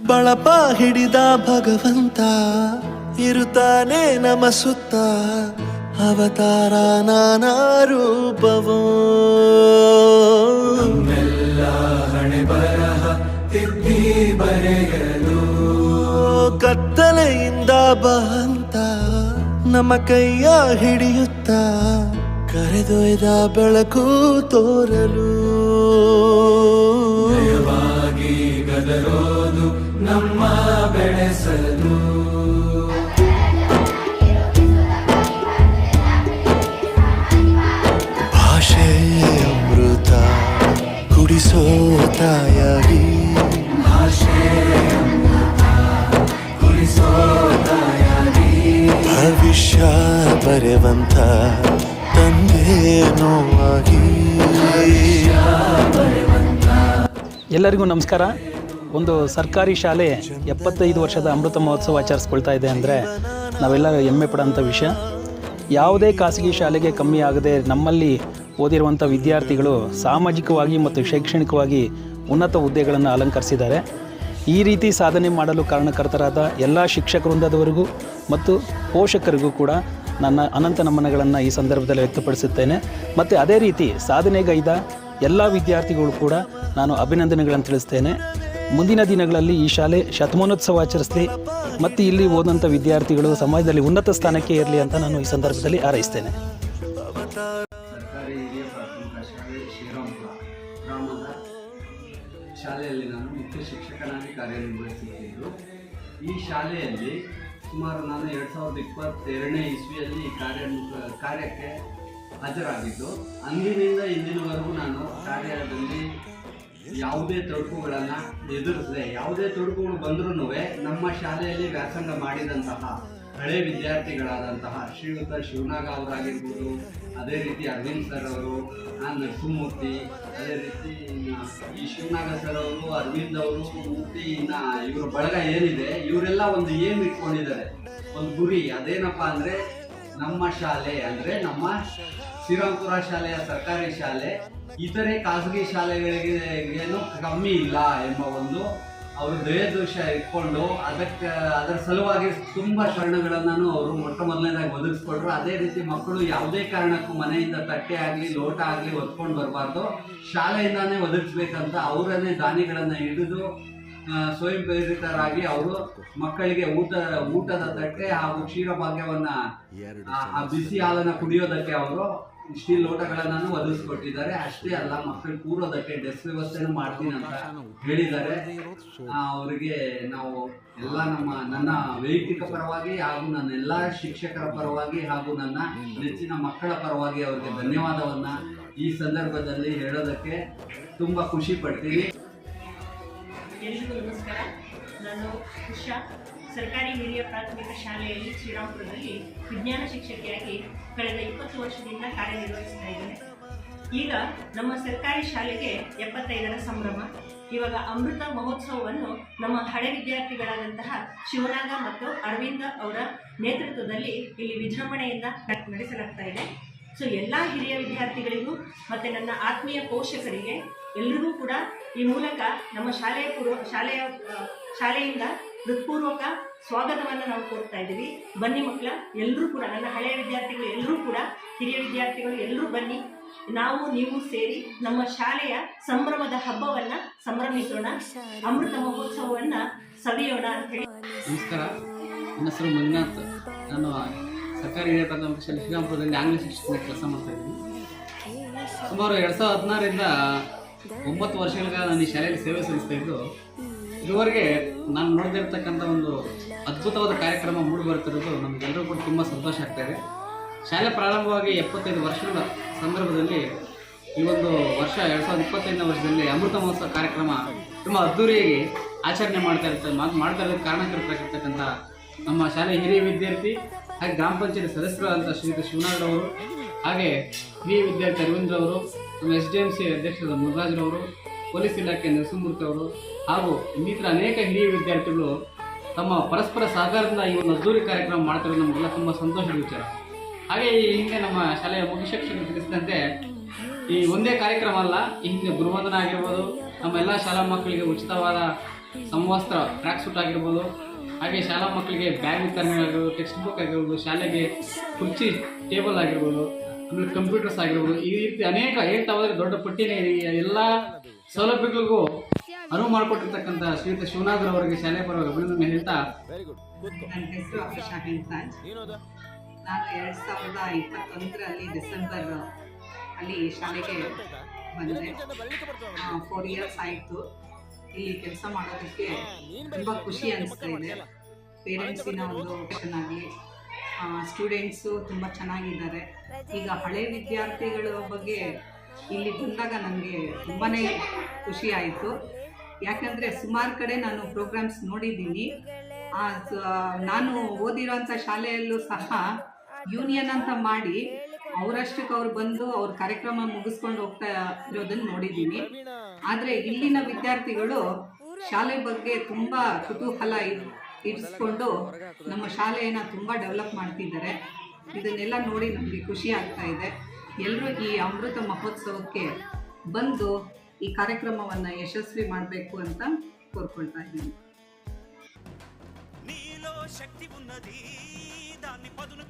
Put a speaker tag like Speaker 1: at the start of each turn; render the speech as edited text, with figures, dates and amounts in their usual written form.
Speaker 1: ಬಳಪ ಹಿಡಿದ ಭಗವಂತ ಇರುತ್ತಾನೆ ನಮ ಸುತ್ತ, ಅವತಾರ ನಾನಾ ರೂಪವೋ.
Speaker 2: ನಮ್ಮೆಲ್ಲ ಹಣೆ ಬರಹ ತಿದ್ದಿ ಬರೆಯಲು
Speaker 1: ಕತ್ತಲೆಯಿಂದ ಬಂತ ನಮ್ಮ ಕೈಯ ಹಿಡಿಯುತ್ತ, ಕರೆದೊಯ್ದ ಬೆಳಕು ತೋರಲು.
Speaker 2: ನಯವಾಗಿ ಗದರೋದು ನಮ್ಮ ಬೆಳೆಸಲು.
Speaker 1: ಭಾಷೆ ಅಮೃತ ಕುಡಿಸೋ ತಾಯಾಗಿ,
Speaker 2: ಭಾಷೆ ಅಮೃತ ಕುಡಿಸೋ ತಾಯಾಗಿ,
Speaker 1: ಭವಿಷ್ಯ ಬರೆವಂತ ತಂದೆ ನೋವಾಗಿ.
Speaker 3: ಎಲ್ಲರಿಗೂ ನಮಸ್ಕಾರ. ಒಂದು ಸರ್ಕಾರಿ ಶಾಲೆ 75 ವರ್ಷದ ಅಮೃತ ಮಹೋತ್ಸವ ಆಚರಿಸ್ಕೊಳ್ತಾ ಇದೆ ಅಂದರೆ ನಾವೆಲ್ಲ ಹೆಮ್ಮೆ ಪಡೋಂಥ ವಿಷಯ. ಯಾವುದೇ ಖಾಸಗಿ ಶಾಲೆಗೆ ಕಮ್ಮಿ ಆಗದೆ ನಮ್ಮಲ್ಲಿ ಓದಿರುವಂಥ ವಿದ್ಯಾರ್ಥಿಗಳು ಸಾಮಾಜಿಕವಾಗಿ ಮತ್ತು ಶೈಕ್ಷಣಿಕವಾಗಿ ಉನ್ನತ ಹುದ್ದೆಗಳನ್ನು ಅಲಂಕರಿಸಿದ್ದಾರೆ. ಈ ರೀತಿ ಸಾಧನೆ ಮಾಡಲು ಕಾರಣಕರ್ತರಾದ ಎಲ್ಲ ಶಿಕ್ಷಕ ವೃಂದದವರಿಗೂ ಮತ್ತು ಪೋಷಕರಿಗೂ ಕೂಡ ನನ್ನ ಅನಂತ ನಮನಗಳನ್ನು ಈ ಸಂದರ್ಭದಲ್ಲಿ ವ್ಯಕ್ತಪಡಿಸುತ್ತೇನೆ. ಮತ್ತು ಅದೇ ರೀತಿ ಸಾಧನೆಗೈದ ಎಲ್ಲ ವಿದ್ಯಾರ್ಥಿಗಳು ಕೂಡ ನಾನು ಅಭಿನಂದನೆಗಳನ್ನು ತಿಳಿಸ್ತೇನೆ. ಮುಂದಿನ ದಿನಗಳಲ್ಲಿ ಈ ಶಾಲೆ ಶತಮಾನೋತ್ಸವ ಆಚರಿಸಲಿ ಮತ್ತು ಇಲ್ಲಿ ಓದಂಥ ವಿದ್ಯಾರ್ಥಿಗಳು ಸಮಾಜದಲ್ಲಿ ಉನ್ನತ ಸ್ಥಾನಕ್ಕೆ ಇರಲಿ ಅಂತ ನಾನು ಈ ಸಂದರ್ಭದಲ್ಲಿ ಹಾರೈಸ್ತೇನೆ.
Speaker 4: ಸರ್ಕಾರಿ ಹಿರಿಯ ಪ್ರಾಥಮಿಕ ಶಾಲೆ ಶ್ರೀರಾಮ್ಪುರ ಗ್ರಾಮದ ಶಾಲೆಯಲ್ಲಿ ನಾನು ಮುಖ್ಯ ಶಿಕ್ಷಕನಾಗಿ ಕಾರ್ಯನಿರ್ವಹಿಸುತ್ತಿದ್ದು, ಈ ಶಾಲೆಯಲ್ಲಿ ಸುಮಾರು ನಾನು 2022ನೇ ಇಸ್ವಿಯಲ್ಲಿ ಕಾರ್ಯಕ್ಕೆ ಹಾಜರಾಗಿದ್ದು, ಅಂದಿನಿಂದ ಇಂದಿನವರೆಗೂ ನಾನು ಕಾರ್ಯದಲ್ಲಿ ಯಾವುದೇ ತೊಡಕುಗಳನ್ನು ಎದುರಿಸದೆ, ಯಾವುದೇ ತೊಡಕುಗಳು ಬಂದ್ರೂ ನಮ್ಮ ಶಾಲೆಯಲ್ಲಿ ವ್ಯಾಸಂಗ ಮಾಡಿದಂತಹ ಹಳೆ ವಿದ್ಯಾರ್ಥಿಗಳಾದಂತಹ ಶ್ರೀಯುತ ಶಿವನಾಗ ಅವರಾಗಿರ್ಬೋದು, ಅದೇ ರೀತಿ ಅರವಿಂದ್ ಸರ್ ಅವರು, ನರಸಿಂಹಮೂರ್ತಿ, ಅದೇ ರೀತಿ ಈ ಶಿವನಾಗ ಸರ್ ಅವರು, ಅರವಿಂದ್ ಅವರು, ಮೂರ್ತಿ, ಇವರ ಬಳಗ ಏನಿದೆ, ಇವರೆಲ್ಲ ಒಂದು ಏಮ್ ಇಟ್ಕೊಂಡಿದ್ದಾರೆ, ಒಂದು ಗುರಿ. ಅದೇನಪ್ಪ ಅಂದರೆ ನಮ್ಮ ಶಾಲೆ ಅಂದರೆ ನಮ್ಮ ಶ್ರೀರಾಮ್ಪುರ ಶಾಲೆಯ ಸರ್ಕಾರಿ ಶಾಲೆ ಇತರೆ ಖಾಸಗಿ ಶಾಲೆಗಳಿಗೆ ಏನು ಕಮ್ಮಿ ಇಲ್ಲ ಎಂಬ ಒಂದು ಅವರು ದಯದೋಷ ಇಟ್ಕೊಂಡು ಅದರ ಸಲುವಾಗಿ ತುಂಬ ಶರಣಗಳನ್ನು ಅವರು ಮೊಟ್ಟ ಮೊದಲನೇದಾಗಿ ಒದಗಿಸ್ಕೊಟ್ರು. ಅದೇ ರೀತಿ ಮಕ್ಕಳು ಯಾವುದೇ ಕಾರಣಕ್ಕೂ ಮನೆಯಿಂದ ತಟ್ಟೆ ಆಗಲಿ ಲೋಟ ಆಗಲಿ ಹೊತ್ಕೊಂಡು ಬರಬಾರ್ದು, ಶಾಲೆಯಿಂದಾನೇ ಒದಗಿಸ್ಬೇಕಂತ ಅವರನ್ನೇ ದಾನಿಗಳನ್ನು ಹಿಡಿದು ಸ್ವಯಂ ಪ್ರೇರಿತರಾಗಿ ಅವರು ಮಕ್ಕಳಿಗೆ ಊಟದ ತಟ್ಟೆ ಹಾಗೂ ಕ್ಷೀರಭಾಗ್ಯವನ್ನು ಬಿಸಿ ಹಾಲನ್ನು ಕುಡಿಯೋದಕ್ಕೆ ಅವರು ಸ್ಟೀಲ್ ಲೋಟಗಳನ್ನು ಒದಗಿಸ್ಕೊಟ್ಟಿದ್ದಾರೆ. ಅಷ್ಟೇ ಅಲ್ಲ, ಮಕ್ಕಳು ಕೂರೋದಕ್ಕೆ ಡೆಸ್ಕ್ ವ್ಯವಸ್ಥೆನೂ ಮಾಡ್ತೀನಿ ಅಂತ ಹೇಳಿದ್ದಾರೆ. ಅವರಿಗೆ ನಾವು ಎಲ್ಲ ನನ್ನ ವೈಯಕ್ತಿಕ ಪರವಾಗಿ ಹಾಗೂ ನನ್ನ ಎಲ್ಲ ಶಿಕ್ಷಕರ ಪರವಾಗಿ ಹಾಗೂ ನನ್ನ ನೆಚ್ಚಿನ ಮಕ್ಕಳ ಪರವಾಗಿ ಅವರಿಗೆ ಧನ್ಯವಾದವನ್ನು ಈ ಸಂದರ್ಭದಲ್ಲಿ ಹೇಳೋದಕ್ಕೆ ತುಂಬ ಖುಷಿ ಪಡ್ತೀನಿ.
Speaker 5: ಎಲ್ರಿಗೂ ನಮಸ್ಕಾರ. ನಾನು ಉಷಾ, ಸರ್ಕಾರಿ ಹಿರಿಯ ಪ್ರಾಥಮಿಕ ಶಾಲೆಯಲ್ಲಿ ಶ್ರೀರಾಮ್ಪುರದಲ್ಲಿ ವಿಜ್ಞಾನ ಶಿಕ್ಷಕಿಯಾಗಿ ಕಳೆದ 20 ವರ್ಷದಿಂದ ಕಾರ್ಯನಿರ್ವಹಿಸ್ತಾ ಇದ್ದೇನೆ. ಈಗ ನಮ್ಮ ಸರ್ಕಾರಿ ಶಾಲೆಗೆ 75ರ ಸಂಭ್ರಮ. ಇವಾಗ ಅಮೃತ ಮಹೋತ್ಸವವನ್ನು ನಮ್ಮ ಹಳೆ ವಿದ್ಯಾರ್ಥಿಗಳಾದಂತಹ ಶಿವನಾಗ ಮತ್ತು ಅರವಿಂದ ಅವರ ನೇತೃತ್ವದಲ್ಲಿ ಇಲ್ಲಿ ವಿಜೃಂಭಣೆಯಿಂದ ನಡೆಸಲಾಗ್ತಾ ಇದೆ. ಸೊ ಎಲ್ಲ ಹಿರಿಯ ವಿದ್ಯಾರ್ಥಿಗಳಿಗೂ ಮತ್ತು ನನ್ನ ಆತ್ಮೀಯ ಪೋಷಕರಿಗೆ ಎಲ್ರಿಗೂ ಕೂಡ ಈ ಮೂಲಕ ನಮ್ಮ ಶಾಲೆಯಿಂದ ಹೃತ್ಪೂರ್ವಕ ಸ್ವಾಗತವನ್ನು ನಾವು ಕೋರ್ತಾ ಇದ್ದೀವಿ. ಬನ್ನಿ ಮಕ್ಕಳ, ಎಲ್ಲರೂ ಕೂಡ ನನ್ನ ಹಳೆಯ ವಿದ್ಯಾರ್ಥಿಗಳು ಎಲ್ಲರೂ ಕೂಡ ಹಿರಿಯ ವಿದ್ಯಾರ್ಥಿಗಳು ಎಲ್ಲರೂ ಬನ್ನಿ, ನೀವು ಸೇರಿ ನಮ್ಮ ಶಾಲೆಯ ಸಂಭ್ರಮದ ಹಬ್ಬವನ್ನು ಸಂಭ್ರಮಿಸೋಣ, ಅಮೃತ ಮಹೋತ್ಸವವನ್ನು ಸವಿಯೋಣ ಅಂತ ಹೇಳಿ.
Speaker 4: ನಮಸ್ಕಾರ, ನನ್ನ ಹೆಸರು ಮಂಜುನಾಥ್. ನಾನು ಸರ್ಕಾರಿ ಹಿರಿಯ ಪ್ರಾಥಮಿಕ ಶಾಲೆ ಶ್ರೀರಾಮ್ಪುರದಲ್ಲಿ ಆಂಗ್ಲ ಶಿಕ್ಷಕನ ಕೆಲಸ ಮಾಡ್ತಾ ಇದ್ದೀನಿ. ಸುಮಾರು 2016ರಿಂದ 9 ವರ್ಷಗಳ ಕಾಲ ನಾನು ಈ ಶಾಲೆಯಲ್ಲಿ ಸೇವೆ ಸಲ್ಲಿಸ್ತಾ ಇದ್ದು, ಇದುವರೆಗೆ ನಾನು ನೋಡ್ದಿರ್ತಕ್ಕಂಥ ಒಂದು ಅದ್ಭುತವಾದ ಕಾರ್ಯಕ್ರಮ ಮೂಡಿ ಬರ್ತಿರೋದು ನಮಗೆಲ್ಲರೂ ಕೂಡ ತುಂಬ ಸಂತೋಷ ಆಗ್ತಾಯಿದೆ. ಶಾಲೆ ಪ್ರಾರಂಭವಾಗಿ 75 ವರ್ಷಗಳ ಸಂದರ್ಭದಲ್ಲಿ ಈ ಒಂದು ವರ್ಷ 2025ನೇ ವರ್ಷದಲ್ಲಿ ಅಮೃತ ಮಹೋತ್ಸವ ಕಾರ್ಯಕ್ರಮ ತುಂಬ ಅದ್ದೂರಿಯಾಗಿ ಆಚರಣೆ ಮಾಡ್ತಾ ಇರೋದಕ್ಕೆ ಕಾರಣಕರ್ತಕ್ಕಂಥ ನಮ್ಮ ಶಾಲೆ ಹಿರಿಯ ವಿದ್ಯಾರ್ಥಿ ಹಾಗೆ ಗ್ರಾಮ ಪಂಚಾಯತ್ ಸದಸ್ಯರಾದಂಥ ಶ್ರೀಯುತ ಶಿವನಾಗರವರು, ಹಾಗೆ ಹಿರಿಯ ವಿದ್ಯಾರ್ಥಿ ಅರವಿಂದ್ರವರು, ನಮ್ಮ SDMC ಅಧ್ಯಕ್ಷರಾದ ಮುರುಘರಾಜ್ರವರು, ಪೊಲೀಸ್ ಇಲಾಖೆ ನರಸಿಂಹಮೂರ್ತಿ ಅವರು ಹಾಗೂ ಇನ್ನಿತರ ಅನೇಕ ಹಿರಿಯ ವಿದ್ಯಾರ್ಥಿಗಳು ತಮ್ಮ ಪರಸ್ಪರ ಸಹಕಾರದಿಂದ ಈ ಒಂದು ಅದ್ದೂರಿ ಕಾರ್ಯಕ್ರಮ ಮಾಡ್ತಿರೋದು ನಮಗೆಲ್ಲ ತುಂಬ ಸಂತೋಷದ ವಿಚಾರ. ಹಾಗೆ ಈ ಹಿಂದೆ ನಮ್ಮ ಶಾಲೆಯ ಮುಖ್ಯ ಶಿಕ್ಷಕರು ತಿಳಿಸಿದಂತೆ ಈ ಒಂದೇ ಕಾರ್ಯಕ್ರಮ ಅಲ್ಲ, ಈ ಹಿಂದೆ ಗುರುವಂದನ ಆಗಿರ್ಬೋದು, ನಮ್ಮ ಎಲ್ಲ ಶಾಲಾ ಮಕ್ಕಳಿಗೆ ಉಚಿತವಾದ
Speaker 6: ಸಮವಸ್ತ್ರ ಟ್ರ್ಯಾಕ್ ಸೂಟ್ ಆಗಿರ್ಬೋದು, ಹಾಗೆ ಶಾಲಾ ಮಕ್ಕಳಿಗೆ ಬ್ಯಾಗ್ ವಿತರಣೆ ಆಗಿರ್ಬೋದು, ಟೆಕ್ಸ್ಟ್ ಬುಕ್ ಆಗಿರ್ಬೋದು, ಶಾಲೆಗೆ ಕುರ್ಚಿ ಟೇಬಲ್ ಆಗಿರ್ಬೋದು, ಆಮೇಲೆ ಕಂಪ್ಯೂಟರ್ಸ್ ಆಗಿರ್ಬೋದು, ಈ ರೀತಿ ಅನೇಕ ಹೇಳ್ತಾ ಹೋದರೆ ದೊಡ್ಡ ಪಟ್ಟಿನೇ ಎಲ್ಲ ಸೌಲಭ್ಯಗಳಿಗೂ ಅನುವು ಮಾಡಿಕೊಟ್ಟಿರ್ತಕ್ಕಂಥ ಶ್ರೀಯುತ ಶಿವನಾಥ್ ಅವರಿಗೆ ಶಾಲೆ ಪರವಾಗಿ ಅಭಿನಂದನೆ ಹೇಳ್ತಾ,
Speaker 7: ನನ್ನ ಹೆಸರು ಅಕ್ಷಾ ಹೆಂತಾಜ್. ನಾನು 2021ರಲ್ಲಿ ಡಿಸೆಂಬರ್ ಅಲ್ಲಿ ಶಾಲೆಗೆ ಬಂದೆ. 4 ಇಯರ್ಸ್ ಆಯಿತು. ಇಲ್ಲಿ ಕೆಲಸ ಮಾಡೋದಕ್ಕೆ ತುಂಬ ಖುಷಿ ಅನಿಸ್ತಾ ಇದೆ. ಪೇರೆಂಟ್ಸಿನ ಒಂದು ಆಪ್ಷನ್ ಆಗಲಿ, ಸ್ಟೂಡೆಂಟ್ಸು ತುಂಬ ಚೆನ್ನಾಗಿದ್ದಾರೆ. ಈಗ ಹಳೆ ವಿದ್ಯಾರ್ಥಿಗಳ ಬಗ್ಗೆ ಇಲ್ಲಿ ಬಂದಾಗ ನನಗೆ ತುಂಬಾ ಖುಷಿ ಆಯಿತು. ಯಾಕಂದರೆ ಸುಮಾರು ಕಡೆ ನಾನು ಪ್ರೋಗ್ರಾಮ್ಸ್ ನೋಡಿದ್ದೀನಿ. ನಾನು ಓದಿರೋಂಥ ಶಾಲೆಯಲ್ಲೂ ಸಹ ಯೂನಿಯನ್ ಅಂತ ಮಾಡಿ ಅವರಷ್ಟಕ್ಕೆ ಅವ್ರು ಬಂದು ಅವ್ರ ಕಾರ್ಯಕ್ರಮ ಮುಗಿಸ್ಕೊಂಡು ಹೋಗ್ತಾ ಇರೋದನ್ನು ನೋಡಿದ್ದೀನಿ. ಆದರೆ ಇಲ್ಲಿನ ವಿದ್ಯಾರ್ಥಿಗಳು ಶಾಲೆ ಬಗ್ಗೆ ತುಂಬ ಕುತೂಹಲ ಇರಿಸ್ಕೊಂಡು ನಮ್ಮ ಶಾಲೆಯನ್ನು ತುಂಬ ಡೆವಲಪ್ ಮಾಡ್ತಿದ್ದಾರೆ. ಇದನ್ನೆಲ್ಲ ನೋಡಿ ನಮಗೆ ಖುಷಿ ಆಗ್ತಾ ಇದೆ. ಎಲ್ಲರೂ ಈ ಅಮೃತ ಮಹೋತ್ಸವಕ್ಕೆ ಬಂದು ಈ ಕಾರ್ಯಕ್ರಮವನ್ನು ಯಶಸ್ವಿ ಮಾಡಬೇಕು ಅಂತ ಕೋರ್ಕೊಳ್ತಾ ಇದ್ದೀನಿ.
Speaker 1: నీలో శక్తి ఉన్నది దాన్ని పదును